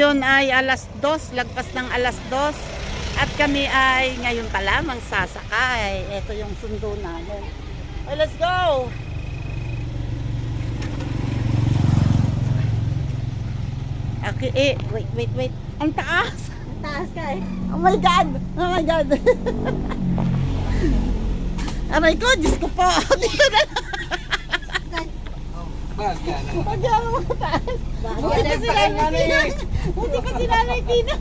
Ngayon ay alas 2, lagpas ng alas 2. At kami ay ngayon pa lamang sasakay. Ito yung sundo namin. Oh, let's go! Okay, wait. Ang taas! Ang taas ka eh. Oh my God! Oh my God! Aray ko, Diyos ko po! Dito na lang! Pagyan mo ka taas! Hindi pa si Nanay Pina!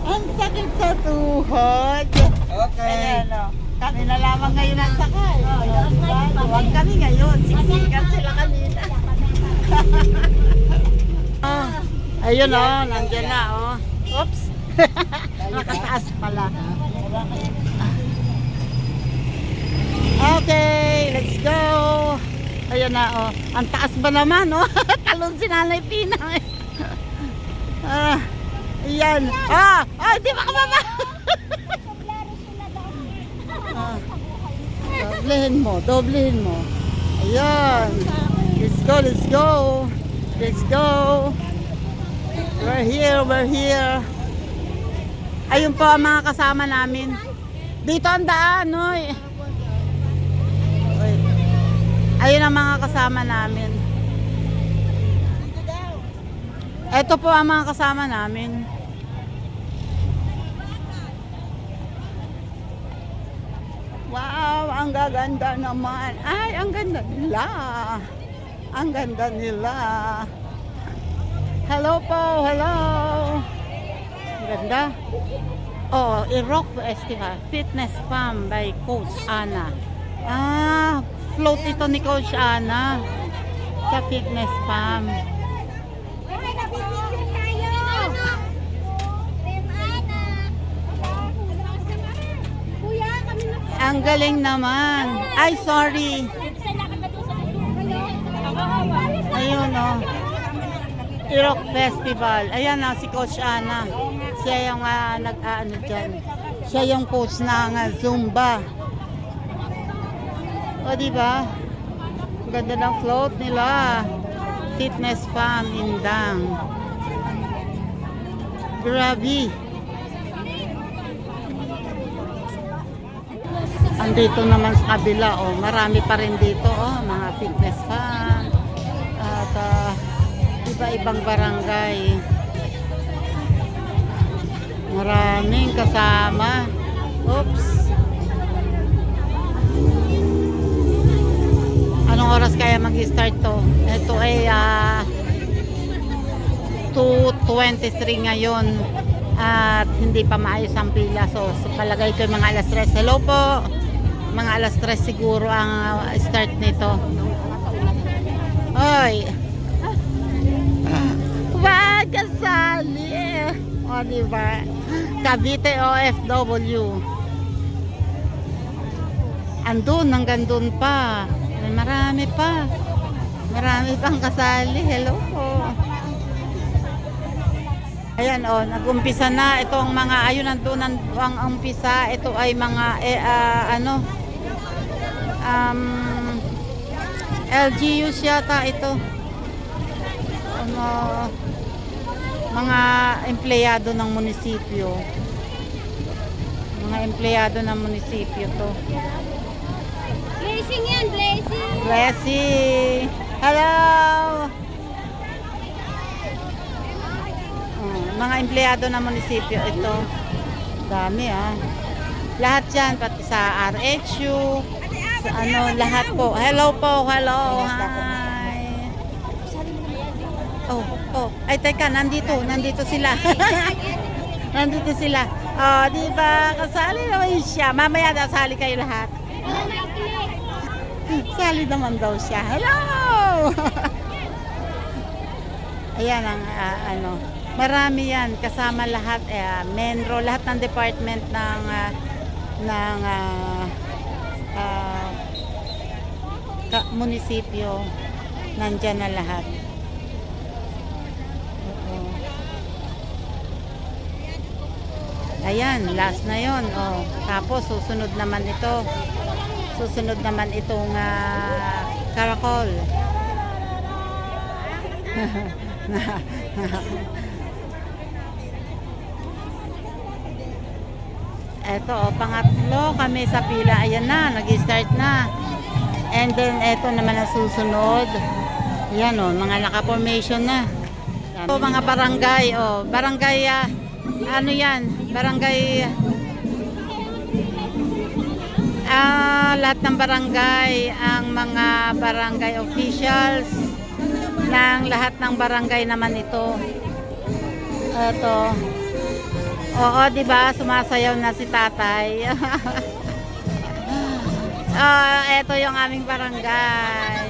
Ang sakit sa tuhod! Okay. Ayan o. Kami na lamang ngayon ang sakay. Diba? Huwag kami ngayon. Siksikan sila kanina. Oh, ayun o, nandiyan na o. Oops! Nakataas pala. Okay, let's go! Ayun na o. Ang taas ba naman o? Talon si Nanay Pina. Ayan. Di ba kababa? Doblehin mo. Ayan. Let's go. We're here. Ayun po ang mga kasama namin. Dito ang daan, oy. Ayun ang mga kasama namin. Ito po ang mga kasama namin. Wow, ang gaganda naman. Ay, ang ganda nila. Ang ganda nila. Hello po, hello. Ang ganda. Oh, Rock Festival. Fitness Farm by Coach Ana. Float ito ni Coach Ana sa Fitness Farm. Ang galing naman. Ay, sorry. Ayun o. Rock Festival. Ayan na si Coach Ana. Siya yung nag-ano dyan. Siya yung coach ng Zumba. O, diba? Ang ganda ng float nila. Fitness Farm Indang. Grabe. Andito naman sa kabila, marami pa rin dito, mga fitness farm. At iba-ibang barangay. Maraming kasama. Oops. Anong oras kaya mag-start to? Ito ay 2:23 ngayon. At hindi pa maayos ang pila. So palagay ko yung mga alas 3. Hello po! Mga alas 3 siguro ang start nito. Hoy! Wag kasali! O diba? Cavite OFW. Andun, hanggang dun pa. Marami pa. Marami pang kasali. Hello po! Ayan nag-umpisa na itong mga ayun nandun ang umpisa. Ito ay mga LGUs yata ito. Mga empleyado ng munisipyo. Mga empleyado ng munisipyo to. Blessing yan, blessing. Blessing. Hello. Mga empleyado ng munisipyo ito. Dami lahat yan, pati sa RHU, sa lahat po. Hello po, hello. Hi. Ay teka, nandito sila. Nandito sila. Diba, kasali naman siya. Mamaya sali kayo lahat. Sali naman daw siya. Hello. Ayan ang marami yan, kasama lahat, Menro, lahat ng department ng munisipyo, nandyan na lahat. Ayan, last na yon. Tapos susunod naman itong Caracol. Eto, pangatlo kami sa pila. Ayan na, nag-start na. And then, eto naman ang susunod. Yan o, mga naka-formation na. Ito, mga barangay. O, barangay, ano yan? Barangay, lahat ng barangay, ang mga barangay officials ng lahat ng barangay naman ito. Eto. Oo, di ba? Sumasayaw na si tatay. Ito yung aming barangay.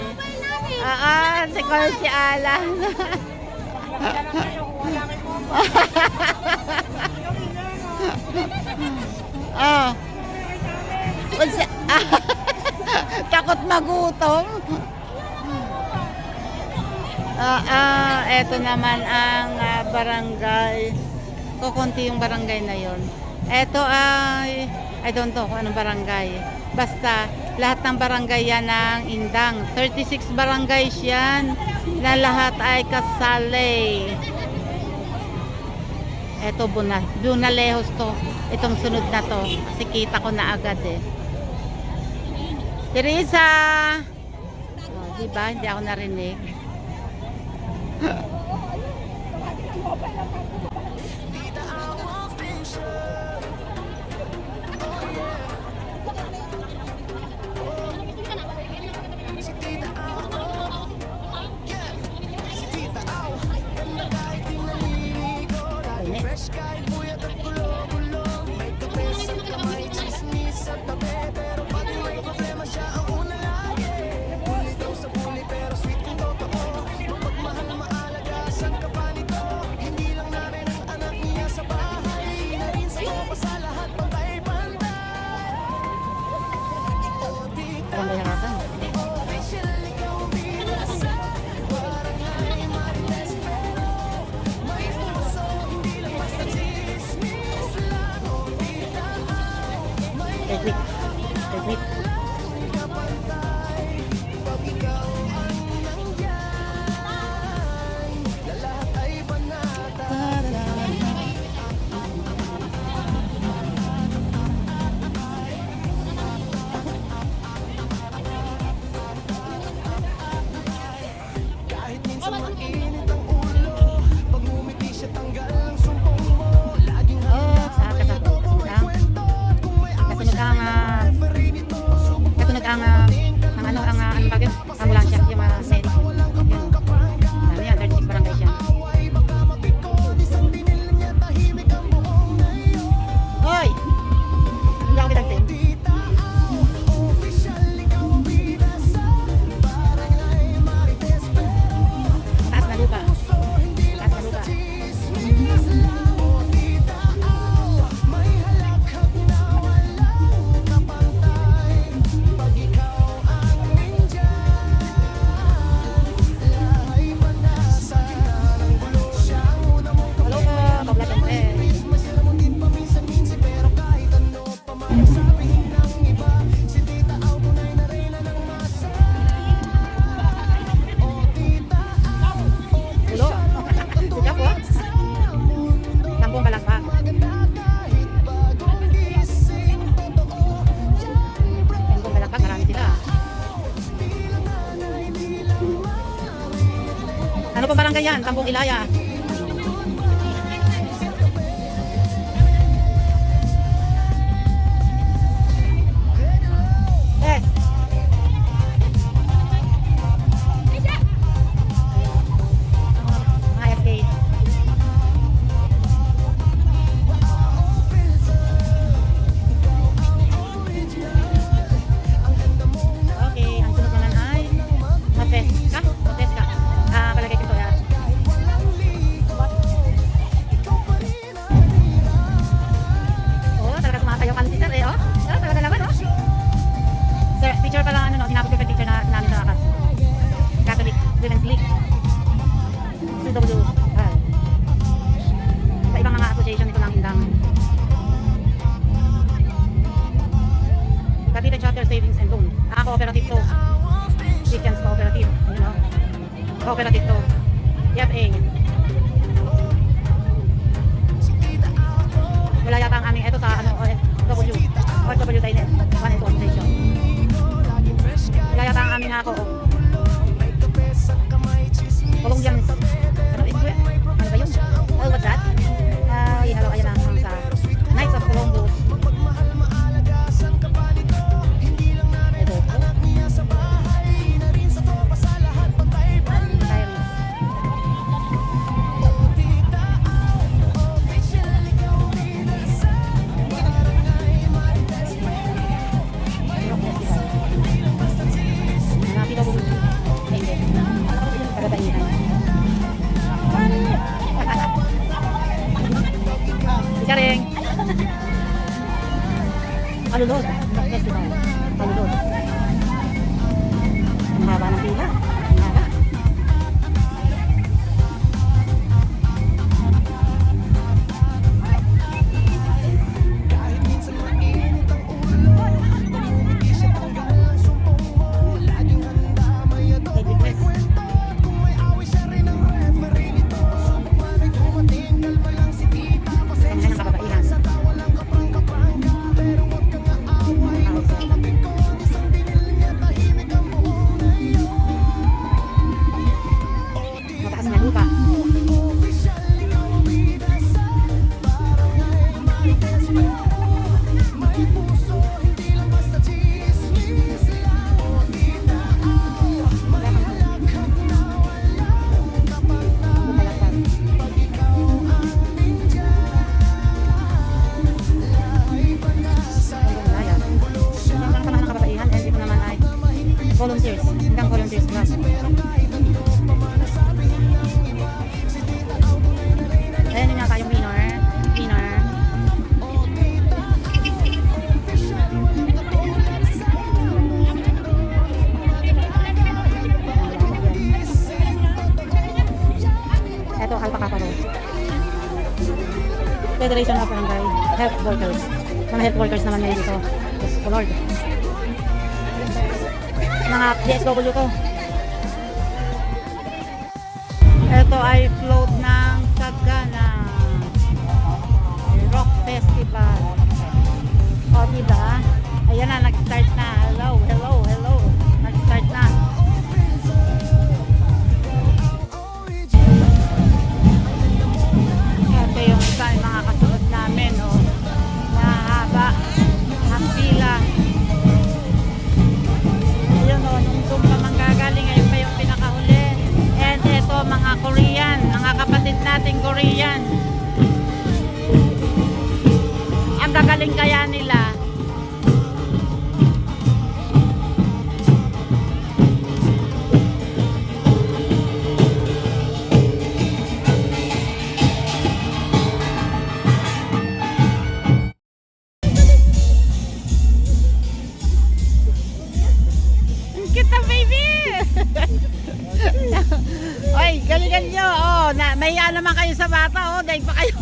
Si Col si Alan. Takot magutom. Ito naman ang barangay. Kukunti yung barangay na yon. Ito ay I don't know kung anong barangay. Basta lahat ng barangay yan ng Indang. 36 barangays yan na lahat ay kasali. Ito Bunalejos to. Itong sunod na to. Kasi kita ko na agad eh. Teresa! Diba? Hindi ako narinig. Ano pa barangay yan? Tambong Ilaya. Savings and Loan. Cooperative to. Christians Cooperative. You know? Cooperative to. PFA. Wala yata ang aming, eto sa ano, OFW. OFW tayo net. One and two station. Wala yata ang aming ako. Colombian. Ano, ito ba? Ano ba yun? Oh, what's that? Ay, hello, ayan ang sa Knights of Columbus. Ito. Garing. Alulod. Festival. Alulod. Ang haba ng pila. Ang haba. Volunteers, hanggang volunteers class. Ayan yun nga tayong winner. Winner. Ito, Alpaca Road. Federation of Barangay Health Workers. Mga health workers naman ngayon dito. Yes, oh Lord. Mga DSW ko. Ito ay float ng Sagana Rock Festival. O diba? Ayan na, nag-start na. Hello, hello, hello. Nag-start na. Ito yung isa yung mga kasunod namin. O, mahaba ang pila. Yun o, nung doon pa manggagaling, ngayon pa yung pinakahuli. And ito, mga Korean, mga kapatid nating Korean. Ang gagaling kaya nila. Kita baby. Oy, galingan nyo. Oh, mahiya naman kayo sa bata. Oh, daig pa kayo.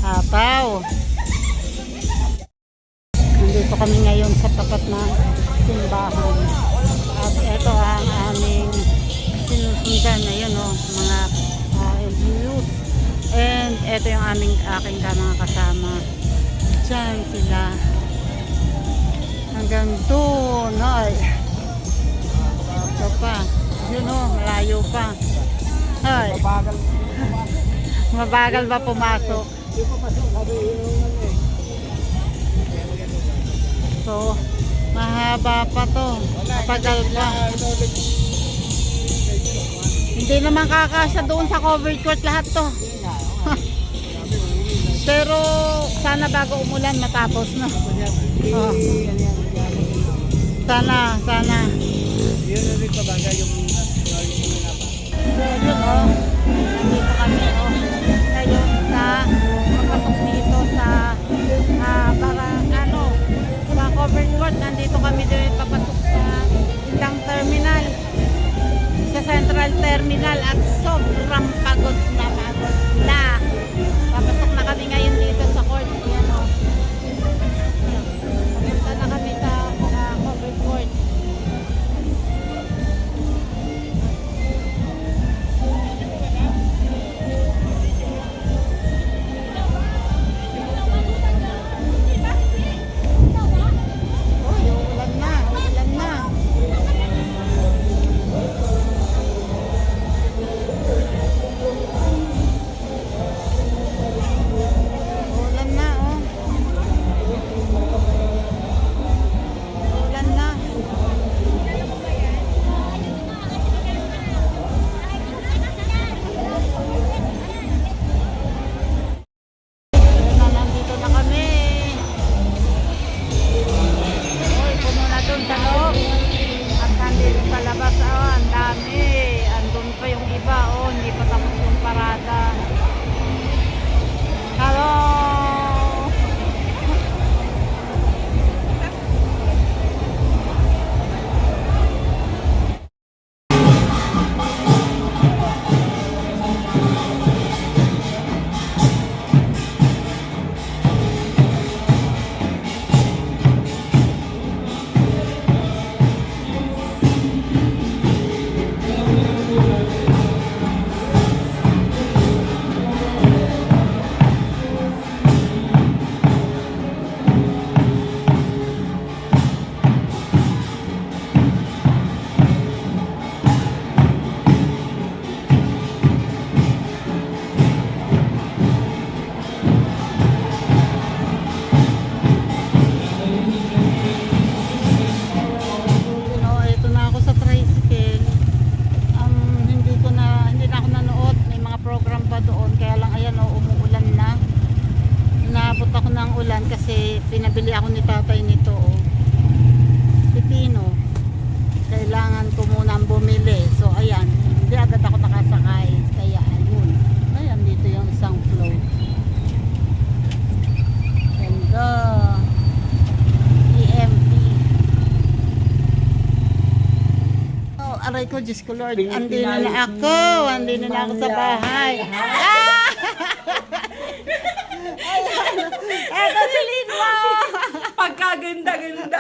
Apaw. Nandito kami ngayon sa tapat ng simbahan. At ito ang aming sinusundan na yun, oh, mga LGUs. And ito yung aking mga kasama. Diyan sila. Hanggang doon. Ay. Ito pa. Yun, oh, malayo pa. Ay. Mabagal ba pumasok? So, mahaba pa to. Mabagal pa. Hindi naman kakasya doon sa covered court lahat to. Pero sana bago umulan matapos na. Oh. Sana. Yun ulit pa bangga yung yun oh. Nandito kami oh. Ngayon sa papasok dito sa para ano sa court. Nandito kami din papasok sa Indang Terminal. Sa Central Terminal at sobrang pagod na. Papasok na kami ngayon dito sa court. Ayan o. Papunta na kami sa covered court. Uy, uulan na. Uulan na. Uulan na, oh. Uulan na. Ayun na, nandito na kami. Uy, puno na dun sa loob. At nandito sa labas, oh, ang dami. Andun pa yung iba, oh, hindi pa tapos yung parada. Hello! Ito na ako sa tricycle. Hindi na ako nanood. May mga program pa doon. Kaya lang ayan, umuulan na. Naabot ako ng ulan kasi pinabili ako ni tatay nito. Pipino. Kailangan ko munang bumili. So ayan, hindi agad ako nakasakay. Kaya ayun. Ayan, dito yung isang float. Ganda. EMP. Oh, aray ko, Diyos ko Lord. Andin na ako. Andin na ako sa bahay. Ah! Eto nilin mo. Pagkaganda-ganda.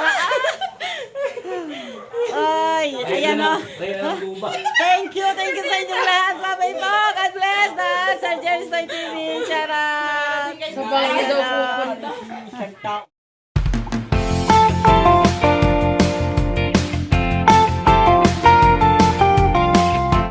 Ay, ayan o. Thank you sa inyong lahat. Bye-bye po. God bless. Sir Jerry's Toy TV. Charot. Sa bagay daw pupunta.